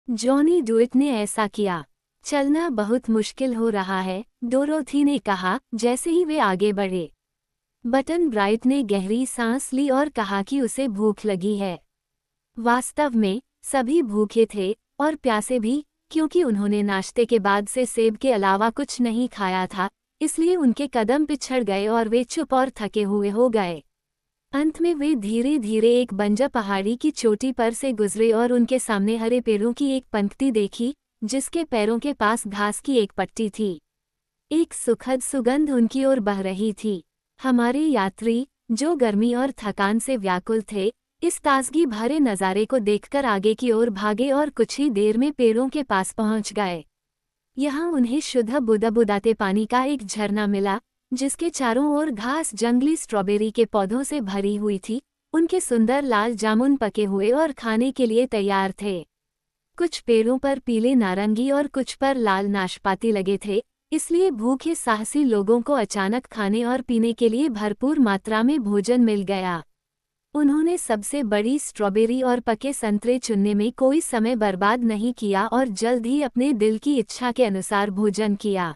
Johnny do it ने ऐसा किया। चलना बहुत मुश्किल हो रहा है, डोरोथी ने कहा जैसे ही वे आगे बढ़े। बटन ब्राइट ने गहरी सांस ली और कहा कि उसे भूख लगी है। वास्तव में सभी भूखे थे और प्यासे भी, क्योंकि उन्होंने नाश्ते के बाद से सेब के अलावा कुछ नहीं खाया था, इसलिए उनके कदम पिछड़ गए और वे चुप और थके हुए हो गए। अंत में वे धीरे धीरे एक बंजर पहाड़ी की चोटी पर से गुजरे और उनके सामने हरे पेड़ों की एक पंक्ति देखी, जिसके पैरों के पास घास की एक पट्टी थी। एक सुखद सुगंध उनकी ओर बह रही थी। हमारे यात्री, जो गर्मी और थकान से व्याकुल थे, इस ताजगी भरे नज़ारे को देखकर आगे की ओर भागे और कुछ ही देर में पेड़ों के पास पहुंच गए। यहाँ उन्हें शुद्ध बुदाबुदाते पानी का एक झरना मिला, जिसके चारों ओर घास जंगली स्ट्रॉबेरी के पौधों से भरी हुई थी। उनके सुंदर लाल जामुन पके हुए और खाने के लिए तैयार थे। कुछ पेड़ों पर पीले नारंगी और कुछ पर लाल नाशपाती लगे थे, इसलिए भूखे साहसी लोगों को अचानक खाने और पीने के लिए भरपूर मात्रा में भोजन मिल गया। उन्होंने सबसे बड़ी स्ट्रॉबेरी और पके संतरे चुनने में कोई समय बर्बाद नहीं किया और जल्द ही अपने दिल की इच्छा के अनुसार भोजन किया।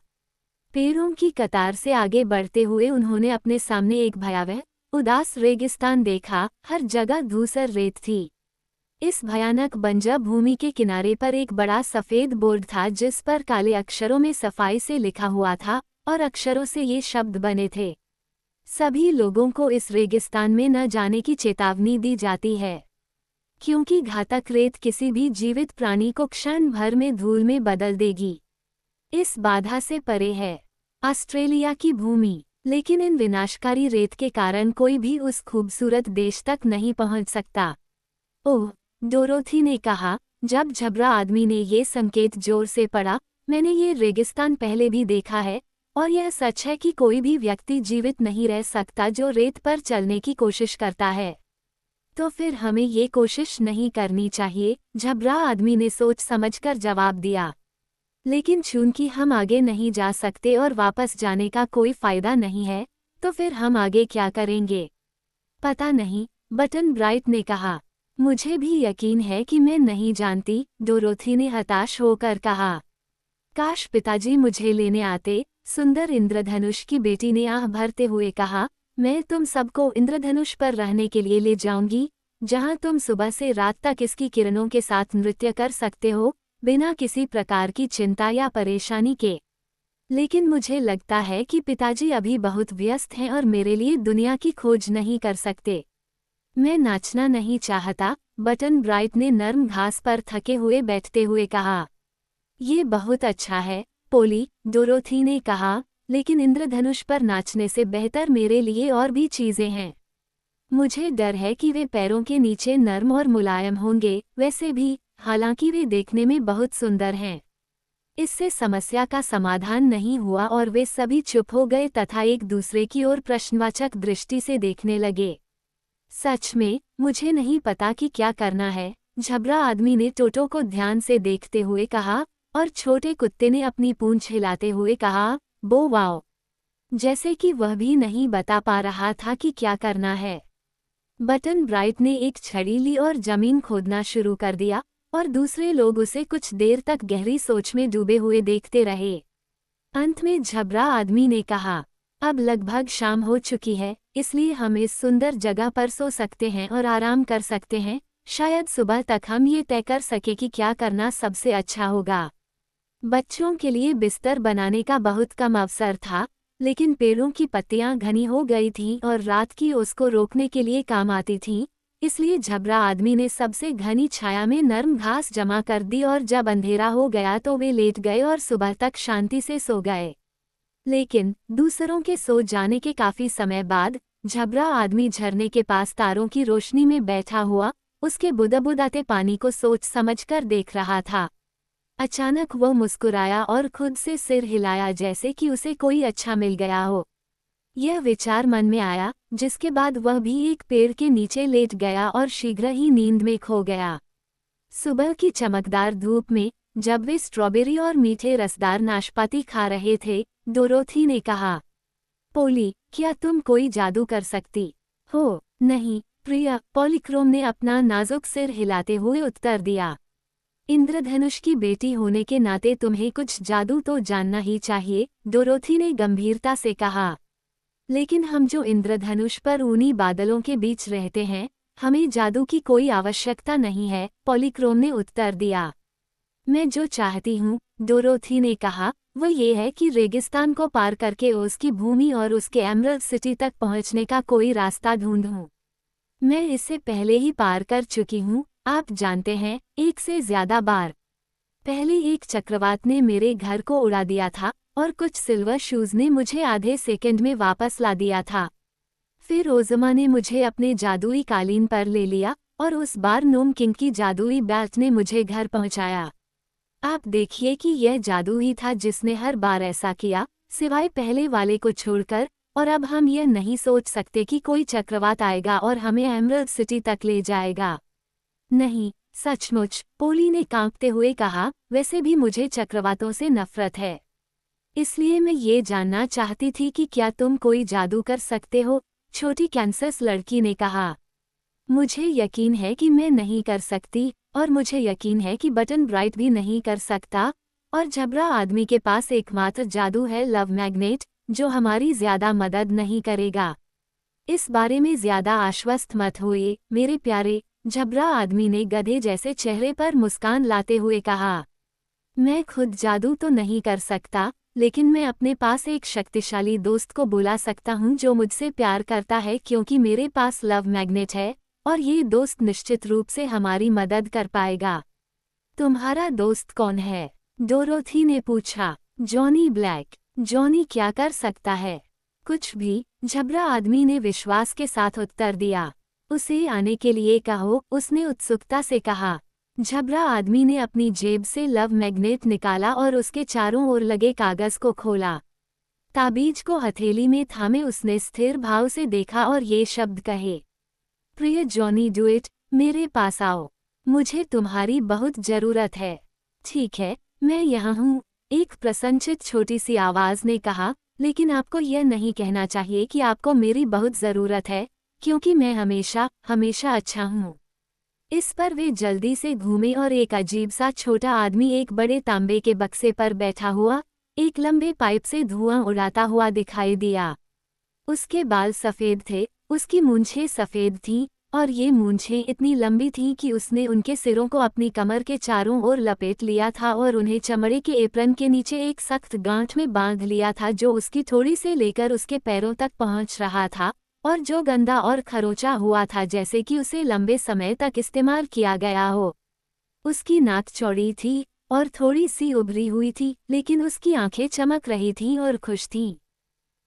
पेड़ों की कतार से आगे बढ़ते हुए उन्होंने अपने सामने एक भयावह, उदास रेगिस्तान देखा। हर जगह धूसर रेत थी। इस भयानक बंजर भूमि के किनारे पर एक बड़ा सफ़ेद बोर्ड था, जिस पर काले अक्षरों में सफाई से लिखा हुआ था और अक्षरों से ये शब्द बने थे, सभी लोगों को इस रेगिस्तान में न जाने की चेतावनी दी जाती है, क्योंकि घातक रेत किसी भी जीवित प्राणी को क्षण भर में धूल में बदल देगी। इस बाधा से परे है ऑस्ट्रेलिया की भूमि, लेकिन इन विनाशकारी रेत के कारण कोई भी उस खूबसूरत देश तक नहीं पहुंच सकता। ओह, डोरोथी ने कहा, जब झबरा आदमी ने ये संकेत जोर से पढ़ा। मैंने ये रेगिस्तान पहले भी देखा है, और यह सच है कि कोई भी व्यक्ति जीवित नहीं रह सकता जो रेत पर चलने की कोशिश करता है। तो फिर हमें ये कोशिश नहीं करनी चाहिए, झबरा आदमी ने सोच समझकर जवाब दिया। लेकिन चूंकि हम आगे नहीं जा सकते और वापस जाने का कोई फायदा नहीं है, तो फिर हम आगे क्या करेंगे? पता नहीं, बटन ब्राइट ने कहा। मुझे भी यकीन है कि मैं नहीं जानती, डोरोथी ने हताश होकर कहा। काश पिताजी मुझे लेने आते, सुंदर इंद्रधनुष की बेटी ने आह भरते हुए कहा। मैं तुम सबको इंद्रधनुष पर रहने के लिए ले जाऊंगी, जहां तुम सुबह से रात तक इसकी किरणों के साथ नृत्य कर सकते हो, बिना किसी प्रकार की चिंता या परेशानी के। लेकिन मुझे लगता है कि पिताजी अभी बहुत व्यस्त हैं और मेरे लिए दुनिया की खोज नहीं कर सकते। मैं नाचना नहीं चाहता, बटन ब्राइट ने नर्म घास पर थके हुए बैठते हुए कहा। ये बहुत अच्छा है, पोली, डोरोथी ने कहा, लेकिन इंद्रधनुष पर नाचने से बेहतर मेरे लिए और भी चीज़ें हैं। मुझे डर है कि वे पैरों के नीचे नर्म और मुलायम होंगे, वैसे भी, हालांकि वे देखने में बहुत सुंदर हैं। इससे समस्या का समाधान नहीं हुआ और वे सभी चुप हो गए तथा एक दूसरे की ओर प्रश्नवाचक दृष्टि से देखने लगे। सच में, मुझे नहीं पता कि क्या करना है, झबरा आदमी ने टोटो को ध्यान से देखते हुए कहा, और छोटे कुत्ते ने अपनी पूंछ हिलाते हुए कहा, बो वाओ, जैसे कि वह भी नहीं बता पा रहा था कि क्या करना है। बटन ब्राइट ने एक छड़ी ली और जमीन खोदना शुरू कर दिया, और दूसरे लोग उसे कुछ देर तक गहरी सोच में डूबे हुए देखते रहे। अंत में झबरा आदमी ने कहा, अब लगभग शाम हो चुकी है, इसलिए हम इस सुंदर जगह पर सो सकते हैं और आराम कर सकते हैं। शायद सुबह तक हम ये तय कर सके कि क्या करना सबसे अच्छा होगा। बच्चों के लिए बिस्तर बनाने का बहुत कम अवसर था, लेकिन पेड़ों की पत्तियां घनी हो गई थीं और रात की ओस को रोकने के लिए काम आती थीं, इसलिए झबरा आदमी ने सबसे घनी छाया में नर्म घास जमा कर दी और जब अंधेरा हो गया तो वे लेट गए और सुबह तक शांति से सो गए। लेकिन दूसरों के सो जाने के काफी समय बाद, झबरा आदमी झरने के पास तारों की रोशनी में बैठा हुआ, उसके बुदबुदाते पानी को सोच समझकर देख रहा था। अचानक वह मुस्कुराया और खुद से सिर हिलाया जैसे कि उसे कोई अच्छा मिल गया हो। यह विचार मन में आया, जिसके बाद वह भी एक पेड़ के नीचे लेट गया और शीघ्र ही नींद में खो गया। सुबह की चमकदार धूप में, जब वे स्ट्रॉबेरी और मीठे रसदार नाशपाती खा रहे थे, डोरोथी ने कहा, पोली, क्या तुम कोई जादू कर सकती हो? नहीं, प्रिया, पॉलीक्रोम ने अपना नाजुक सिर हिलाते हुए उत्तर दिया। इंद्रधनुष की बेटी होने के नाते तुम्हें कुछ जादू तो जानना ही चाहिए, डोरोथी ने गंभीरता से कहा। लेकिन हम जो इंद्रधनुष पर ऊनी बादलों के बीच रहते हैं, हमें जादू की कोई आवश्यकता नहीं है, पॉलीक्रोम ने उत्तर दिया। मैं जो चाहती हूँ, डोरोथी ने कहा, वो ये है कि रेगिस्तान को पार करके उसकी भूमि और उसके एमरल्ड सिटी तक पहुँचने का कोई रास्ता ढूंढूं। मैं इससे पहले ही पार कर चुकी हूँ, आप जानते हैं, 1 से ज़्यादा बार। पहले एक चक्रवात ने मेरे घर को उड़ा दिया था और कुछ सिल्वर शूज ने मुझे आधे सेकंड में वापस ला दिया था। फिर ओज़मा ने मुझे अपने जादुई कालीन पर ले लिया और उस बार नोम किंग की जादुई बैट ने मुझे घर पहुंचाया। आप देखिए कि यह जादू ही था जिसने हर बार ऐसा किया, सिवाय पहले वाले को छोड़कर, और अब हम यह नहीं सोच सकते कि कोई चक्रवात आएगा और हमें एमरल्ड सिटी तक ले जाएगा। नहीं, सचमुच, पोली ने कांपते हुए कहा, वैसे भी मुझे चक्रवातों से नफरत है। इसलिए मैं ये जानना चाहती थी कि क्या तुम कोई जादू कर सकते हो, छोटी कैंसस लड़की ने कहा। मुझे यकीन है कि मैं नहीं कर सकती, और मुझे यकीन है कि बटन ब्राइट भी नहीं कर सकता, और झबरा आदमी के पास एकमात्र जादू है लव मैग्नेट, जो हमारी ज्यादा मदद नहीं करेगा। इस बारे में ज्यादा आश्वस्त मत होइए, मेरे प्यारे, झबरा आदमी ने गधे जैसे चेहरे पर मुस्कान लाते हुए कहा। मैं खुद जादू तो नहीं कर सकता, लेकिन मैं अपने पास एक शक्तिशाली दोस्त को बुला सकता हूँ जो मुझसे प्यार करता है क्योंकि मेरे पास लव मैग्नेट है, और ये दोस्त निश्चित रूप से हमारी मदद कर पाएगा। तुम्हारा दोस्त कौन है? डोरोथी ने पूछा। Johnny black. जॉनी क्या कर सकता है? कुछ भी, झबरा आदमी ने विश्वास के साथ उत्तर दिया। उसे आने के लिए कहो, उसने उत्सुकता से कहा। झबरा आदमी ने अपनी जेब से लव मैग्नेट निकाला और उसके चारों ओर लगे कागज को खोला। ताबीज को हथेली में थामे उसने स्थिर भाव से देखा और ये शब्द कहे, प्रिय जॉनी डुइट, मेरे पास आओ, मुझे तुम्हारी बहुत जरूरत है। ठीक है, मैं यहाँ हूँ, एक प्रसन्नचित छोटी सी आवाज ने कहा, लेकिन आपको यह नहीं कहना चाहिए कि आपको मेरी बहुत ज़रूरत है, क्योंकि मैं हमेशा हमेशा अच्छा हूँ। इस पर वे जल्दी से घूमे और एक अजीब सा छोटा आदमी एक बड़े तांबे के बक्से पर बैठा हुआ, एक लंबे पाइप से धुआं उड़ाता हुआ दिखाई दिया। उसके बाल सफ़ेद थे, उसकी मूंछें सफ़ेद थीं, और ये मूंछें इतनी लंबी थीं कि उसने उनके सिरों को अपनी कमर के चारों ओर लपेट लिया था और उन्हें चमड़े के एप्रन के नीचे एक सख्त गांठ में बांध लिया था जो उसकी थोड़ी से लेकर उसके पैरों तक पहुंच रहा था, और जो गंदा और खरोचा हुआ था जैसे कि उसे लंबे समय तक इस्तेमाल किया गया हो। उसकी नाक चौड़ी थी और थोड़ी सी उभरी हुई थी, लेकिन उसकी आंखें चमक रही थीं और खुश थीं।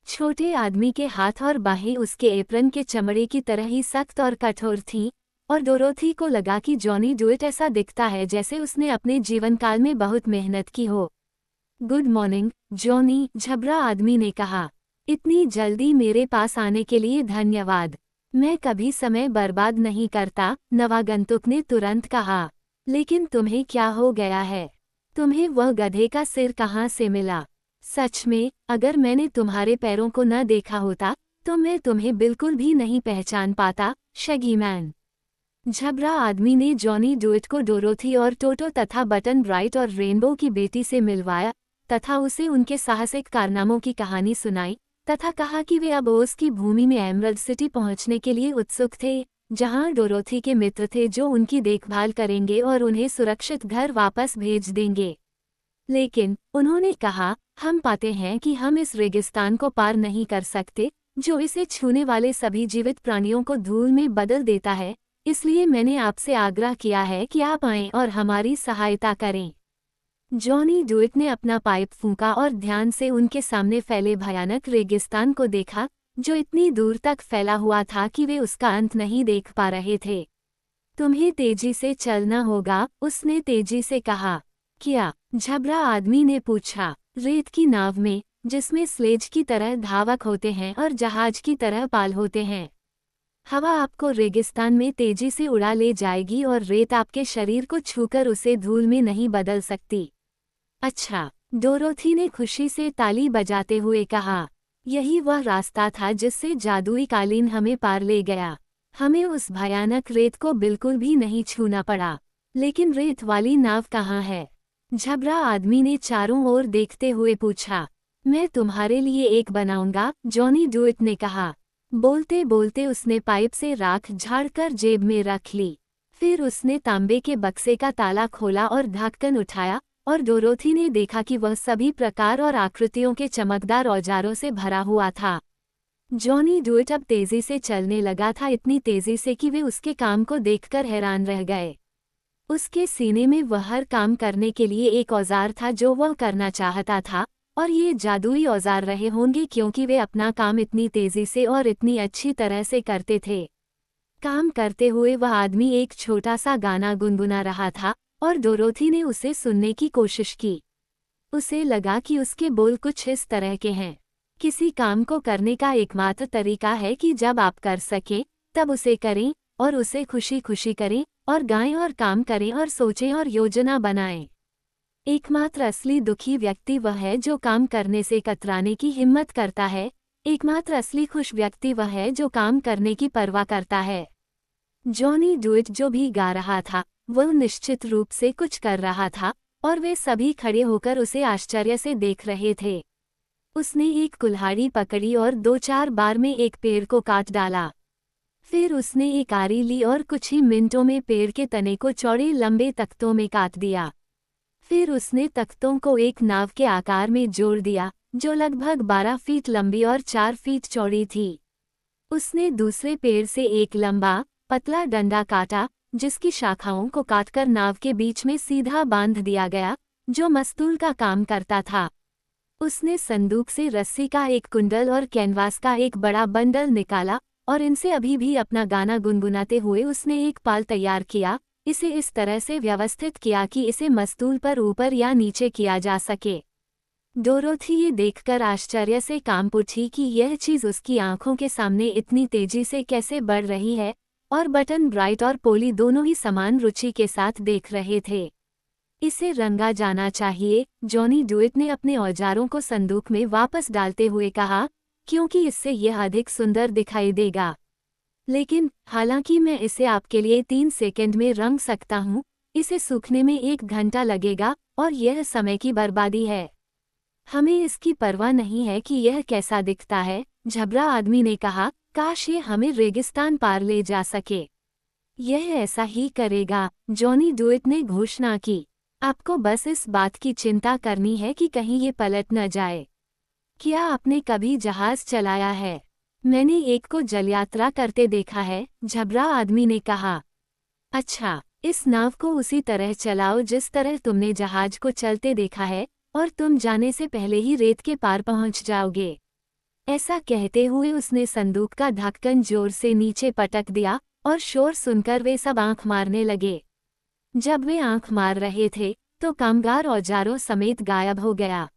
छोटे आदमी के हाथ और बाहें उसके एप्रन के चमड़े की तरह ही सख्त और कठोर थीं, और डोरोथी को लगा कि जॉनी डुइट ऐसा दिखता है जैसे उसने अपने जीवनकाल में बहुत मेहनत की हो। गुड मॉर्निंग, जॉनी, झबरा आदमी ने कहा। इतनी जल्दी मेरे पास आने के लिए धन्यवाद। मैं कभी समय बर्बाद नहीं करता, नवागंतुक ने तुरंत कहा। लेकिन तुम्हें क्या हो गया है? तुम्हें वह गधे का सिर कहाँ से मिला? सच में, अगर मैंने तुम्हारे पैरों को न देखा होता, तो मैं तुम्हें बिल्कुल भी नहीं पहचान पाता, शगी मैन। झबरा आदमी ने जॉनी डुइट को डोरोथी और टोटो तथा बटन ब्राइट और रेनबो की बेटी से मिलवाया, तथा उसे उनके साहसिक कारनामों की कहानी सुनाई, तथा कहा कि वे अब ओस की भूमि में एमरल्ड सिटी पहुंचने के लिए उत्सुक थे, जहां डोरोथी के मित्र थे जो उनकी देखभाल करेंगे और उन्हें सुरक्षित घर वापस भेज देंगे। लेकिन, उन्होंने कहा, हम पाते हैं कि हम इस रेगिस्तान को पार नहीं कर सकते, जो इसे छूने वाले सभी जीवित प्राणियों को धूल में बदल देता है, इसलिए मैंने आपसे आग्रह किया है कि आप आएं और हमारी सहायता करें। जॉनी डुइट ने अपना पाइप फूंका और ध्यान से उनके सामने फैले भयानक रेगिस्तान को देखा, जो इतनी दूर तक फैला हुआ था कि वे उसका अंत नहीं देख पा रहे थे। तुम्हें तेजी से चलना होगा, उसने तेजी से कहा। क्या? झबरा आदमी ने पूछा। रेत की नाव में, जिसमें स्लेज की तरह धावक होते हैं और जहाज की तरह पाल होते हैं। हवा आपको रेगिस्तान में तेजी से उड़ा ले जाएगी और रेत आपके शरीर को छूकर उसे धूल में नहीं बदल सकती। अच्छा, डोरोथी ने खुशी से ताली बजाते हुए कहा। यही वह रास्ता था जिससे जादुई कालीन हमें पार ले गया। हमें उस भयानक रेत को बिल्कुल भी नहीं छूना पड़ा। लेकिन रेत वाली नाव कहाँ है? झबरा आदमी ने चारों ओर देखते हुए पूछा। मैं तुम्हारे लिए एक बनाऊंगा, जॉनी डुइट ने कहा। बोलते बोलते उसने पाइप से राख झाड़कर जेब में रख ली। फिर उसने तांबे के बक्से का ताला खोला और ढक्कन उठाया, और डोरोथी ने देखा कि वह सभी प्रकार और आकृतियों के चमकदार औजारों से भरा हुआ था। जॉनी डुइट अब तेजी से चलने लगा था, इतनी तेजी से कि वे उसके काम को देखकर हैरान रह गए। उसके सीने में वह हर काम करने के लिए एक औजार था जो वह करना चाहता था, और ये जादुई औजार रहे होंगे क्योंकि वे अपना काम इतनी तेजी से और इतनी अच्छी तरह से करते थे। काम करते हुए वह आदमी एक छोटा सा गाना गुनगुना रहा था, और डोरोथी ने उसे सुनने की कोशिश की। उसे लगा कि उसके बोल कुछ इस तरह के हैं। किसी काम को करने का एकमात्र तरीका है कि जब आप कर सकें तब उसे करें, और उसे खुशी खुशी करें, और गाएं और काम करें और सोचें और योजना बनाएं। एकमात्र असली दुखी व्यक्ति वह है जो काम करने से कतराने की हिम्मत करता है। एकमात्र असली खुश व्यक्ति वह है जो काम करने की परवाह करता है। जॉनी डुइट जो भी गा रहा था, वह निश्चित रूप से कुछ कर रहा था, और वे सभी खड़े होकर उसे आश्चर्य से देख रहे थे। उसने एक कुल्हाड़ी पकड़ी और 2-4 बार में एक पेड़ को काट डाला। फिर उसने एक आरी ली और कुछ ही मिनटों में पेड़ के तने को चौड़े लंबे तख्तों में काट दिया। फिर उसने तख्तों को एक नाव के आकार में जोड़ दिया, जो लगभग 12 फीट लंबी और 4 फीट चौड़ी थी। उसने दूसरे पेड़ से एक लंबा, पतला डंडा काटा, जिसकी शाखाओं को काटकर नाव के बीच में सीधा बांध दिया गया, जो मस्तूल का काम करता था। उसने संदूक से रस्सी का एक कुंडल और कैनवास का एक बड़ा बंडल निकाला, और इनसे अभी भी अपना गाना गुनगुनाते हुए उसने एक पाल तैयार किया। इसे इस तरह से व्यवस्थित किया कि इसे मस्तूल पर ऊपर या नीचे किया जा सके। डोरोथी ये देखकर आश्चर्य से कांप उठी कि यह चीज़ उसकी आंखों के सामने इतनी तेजी से कैसे बढ़ रही है, और बटन ब्राइट और पोली दोनों ही समान रुचि के साथ देख रहे थे। इसे रंगा जाना चाहिए, जॉनी डुइट ने अपने औजारों को संदूक में वापस डालते हुए कहा, क्योंकि इससे यह अधिक सुंदर दिखाई देगा। लेकिन हालांकि मैं इसे आपके लिए 3 सेकंड में रंग सकता हूँ, इसे सूखने में 1 घंटा लगेगा, और यह समय की बर्बादी है। हमें इसकी परवाह नहीं है कि यह कैसा दिखता है, झबरा आदमी ने कहा। काश ये हमें रेगिस्तान पार ले जा सके। यह ऐसा ही करेगा, जॉनी डुइट ने घोषणा की। आपको बस इस बात की चिंता करनी है कि कहीं ये पलट न जाए। क्या आपने कभी जहाज चलाया है? मैंने एक को जलयात्रा करते देखा है, झबरा आदमी ने कहा। अच्छा, इस नाव को उसी तरह चलाओ जिस तरह तुमने जहाज को चलते देखा है, और तुम जाने से पहले ही रेत के पार पहुंच जाओगे। ऐसा कहते हुए उसने संदूक का ढक्कन जोर से नीचे पटक दिया, और शोर सुनकर वे सब आंख मारने लगे। जब वे आंख मार रहे थे, तो कामगार औजारों समेत गायब हो गया।